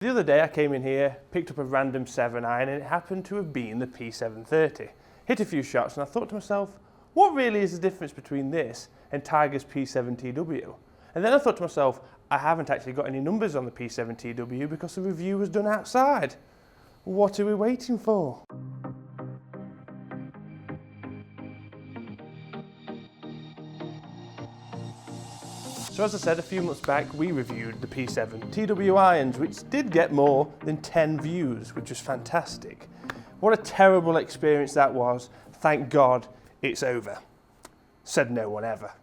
The other day I came in here, picked up a random 7 iron, and it happened to have been the P730. Hit a few shots and I thought to myself, what really is the difference between this and Tiger's P7TW? And then I thought to myself, I haven't actually got any numbers on the P7TW because the review was done outside. What are we waiting for? So as I said, a few months back we reviewed the P7TW Irons, which did get more than 10 views, which was fantastic. What a terrible experience that was. Thank God it's over. Said no one ever.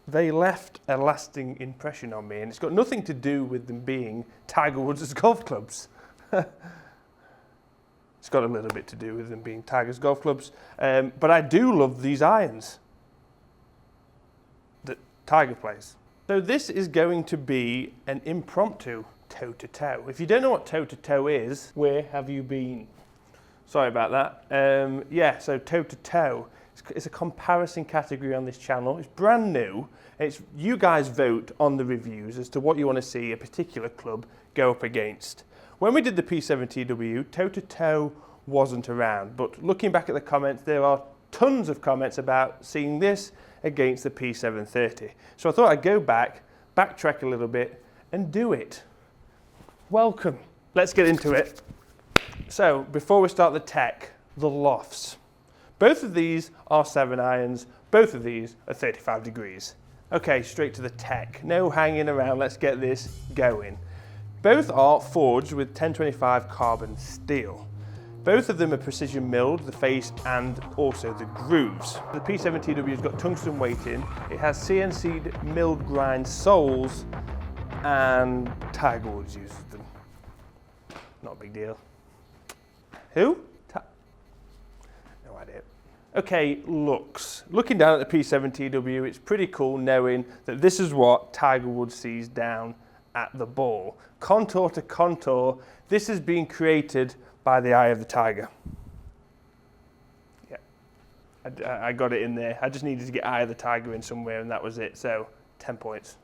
They left a lasting impression on me, and it's got nothing to do with them being Tiger Woods' golf clubs. It's got a little bit to do with them being Tiger's golf clubs, but I do love these irons that Tiger plays. So this is going to be an impromptu toe-to-toe. If you don't know what toe-to-toe is, where have you been? Sorry about that. Yeah, so toe-to-toe. It's a comparison category on this channel. It's brand new. You guys vote on the reviews as to what you want to see a particular club go up against. When we did the P7TW, toe-to-toe wasn't around, but looking back at the comments, there are tons of comments about seeing this against the P730. So I thought I'd go back, backtrack a little bit, and do it. Welcome. Let's get into it. So before we start the tech, the lofts. Both of these are 7 irons, both of these are 35 degrees. Okay, straight to the tech. No hanging around, let's get this going. Both are forged with 1025 carbon steel. Both of them are precision milled, the face and also the grooves. The P7TW has got tungsten weighting, it has CNC'd milled grind soles, and Tiger Woods uses them. Not a big deal. Who? No idea. Okay, looks. Looking down at the P7TW, it's pretty cool knowing that this is what Tiger Woods sees down at the ball. Contour to contour, this is being created by the eye of the tiger. Yeah, I got it in there. I just needed to get eye of the tiger in somewhere and that was it, so 10 points.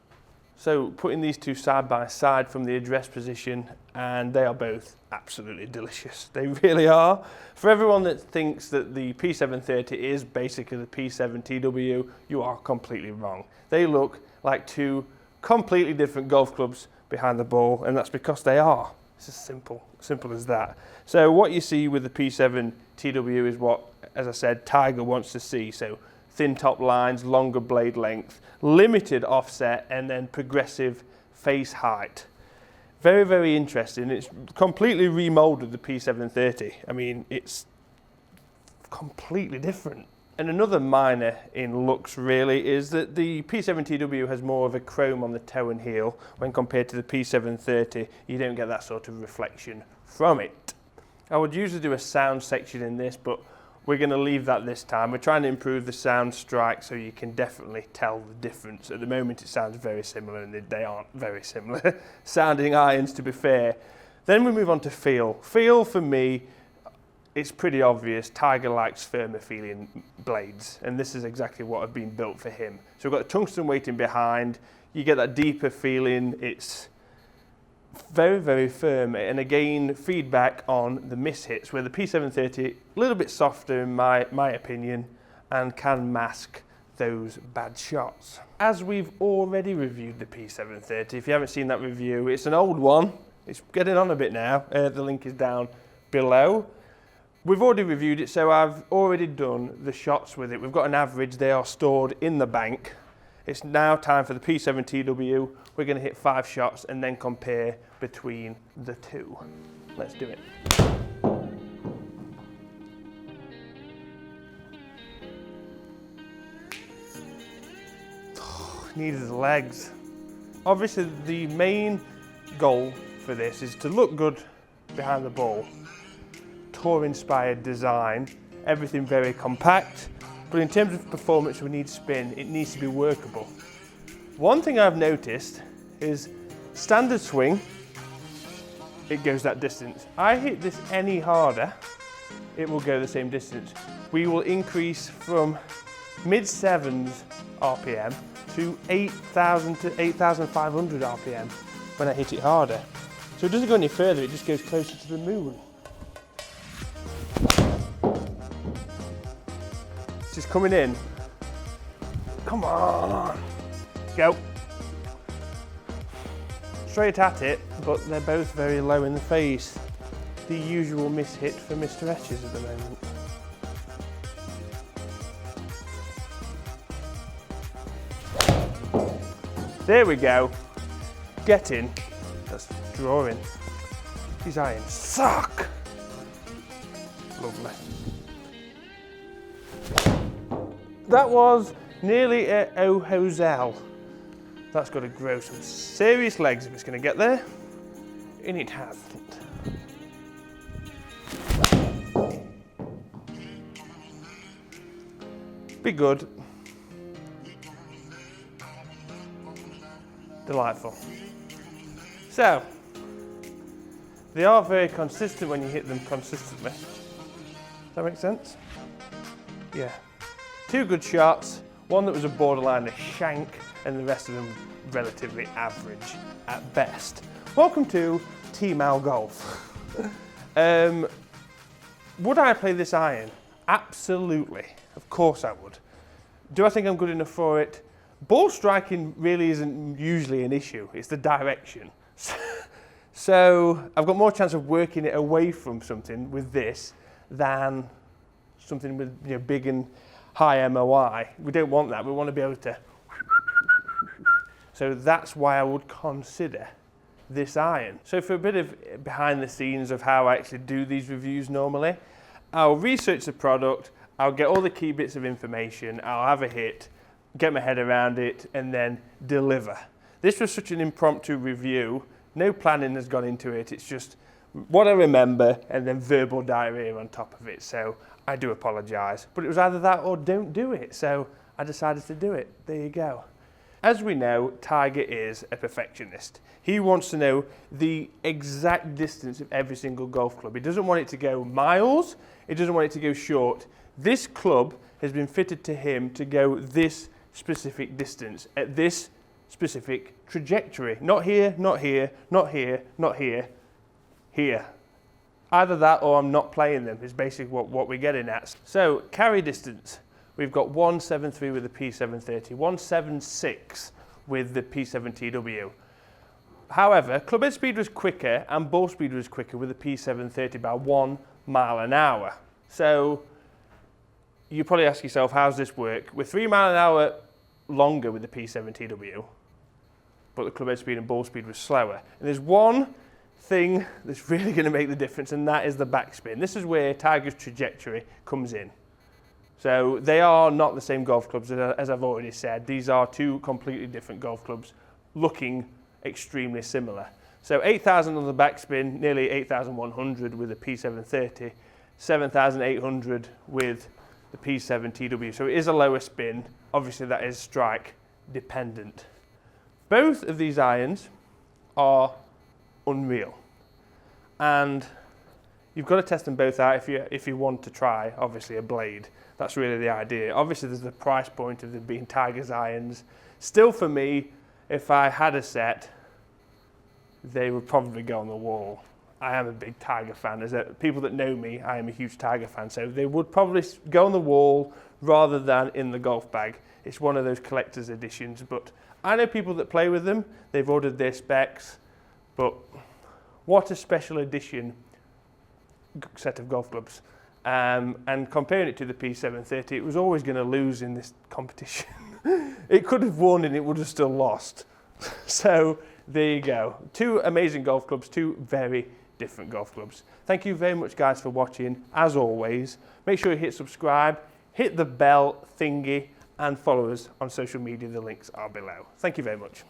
So putting these two side by side from the address position, and they are both absolutely delicious. They really are. For everyone that thinks that the P730 is basically the P7TW, you are completely wrong. They look like two completely different golf clubs behind the ball, and that's because they are. It's as simple as that. So what you see with the P7TW is what, as I said, Tiger wants to see. So thin top lines, longer blade length, limited offset, and then progressive face height. Very, very interesting. It's completely remolded the P730. I mean, it's completely different. And another minor in looks really is that the P7TW has more of a chrome on the toe and heel when compared to the P730. You don't get that sort of reflection from it. I would usually do a sound section in this, but we're going to leave that this time. We're trying to improve the sound strike so you can definitely tell the difference. At the moment it sounds very similar, and they aren't very similar sounding irons, to be fair. Then we move on to feel. Feel for me, it's pretty obvious. Tiger likes firmer feeling blades, and this is exactly what have been built for him. So we've got the tungsten weighting behind, you get that deeper feeling, it's very, very firm, and again, feedback on the mishits, where the P730, a little bit softer in my opinion, and can mask those bad shots. As we've already reviewed the P730, if you haven't seen that review, it's an old one, it's getting on a bit now, the link is down below. We've already reviewed it, so I've already done the shots with it. We've got an average, they are stored in the bank. It's now time for the P7TW. We're going to hit 5 shots and then compare between the two. Let's do it. Needed the legs. Obviously, the main goal for this is to look good behind the ball. Tour-inspired design, everything very compact, but in terms of performance we need spin, it needs to be workable. One thing I've noticed is standard swing, it goes that distance. I hit this any harder, it will go the same distance. We will increase from mid-7s RPM to 8,000 to 8,500 RPM when I hit it harder. So it doesn't go any further, it just goes closer to the moon. It's just coming in. Come on. Go. Straight at it, but they're both very low in the face. The usual miss hit for Mr. Etches at the moment. There we go. Get in. That's drawing. These irons suck. Lovely. That was nearly a Ohozel. That's got to grow some serious legs if it's going to get there. And it hasn't. Be good. Delightful. So, they are very consistent when you hit them consistently. Does that make sense? Yeah. 2 good shots, one that was a borderline a shank, and the rest of them relatively average at best. Welcome to Team Al Golf. Would I play this iron? Absolutely. Of course I would. Do I think I'm good enough for it? Ball striking really isn't usually an issue, it's the direction. So I've got more chance of working it away from something with this than something with big and high MOI. We don't want that, we want to be able to. So that's why I would consider this iron. So for a bit of behind the scenes of how I actually do these reviews normally, I'll research the product, I'll get all the key bits of information, I'll have a hit, get my head around it, and then deliver. This was such an impromptu review, no planning has gone into it, it's just what I remember and then verbal diarrhea on top of it, so I do apologise. But it was either that or don't do it, so I decided to do it. There you go. As we know, Tiger is a perfectionist. He wants to know the exact distance of every single golf club. He doesn't want it to go miles, he doesn't want it to go short. This club has been fitted to him to go this specific distance at this specific trajectory. Not here, not here, not here, not here, here. Either that or I'm not playing them is basically what we're getting at. So carry distance. We've got 173 with the P730, 176 with the P7TW. However, club head speed was quicker and ball speed was quicker with the P730 by 1 mile an hour. So you probably ask yourself, how's this work? We're 3 mile an hour longer with the P7TW, but the club head speed and ball speed was slower. And there's one thing that's really going to make the difference, and that is the backspin. This is where Tiger's trajectory comes in. So they are not the same golf clubs, as I've already said. These are 2 completely different golf clubs looking extremely similar. So 8,000 on the backspin, nearly 8,100 with the P730, 7,800 with the P7TW. So it is a lower spin. Obviously that is strike dependent. Both of these irons are unreal. And you've got to test them both out if you want to try, obviously, a blade. That's really the idea. Obviously, there's the price point of them being Tiger's irons. Still, for me, if I had a set, they would probably go on the wall. I am a big Tiger fan. As people that know me, I am a huge Tiger fan. So they would probably go on the wall rather than in the golf bag. It's one of those collector's editions. But I know people that play with them. They've ordered their specs. But what a special edition set of golf clubs. And comparing it to the P730, it was always going to lose in this competition. It could have won and it would have still lost. So there you go. 2 amazing golf clubs, 2 very different golf clubs. Thank you very much, guys, for watching. As always, make sure you hit subscribe, hit the bell thingy, and follow us on social media. The links are below. Thank you very much.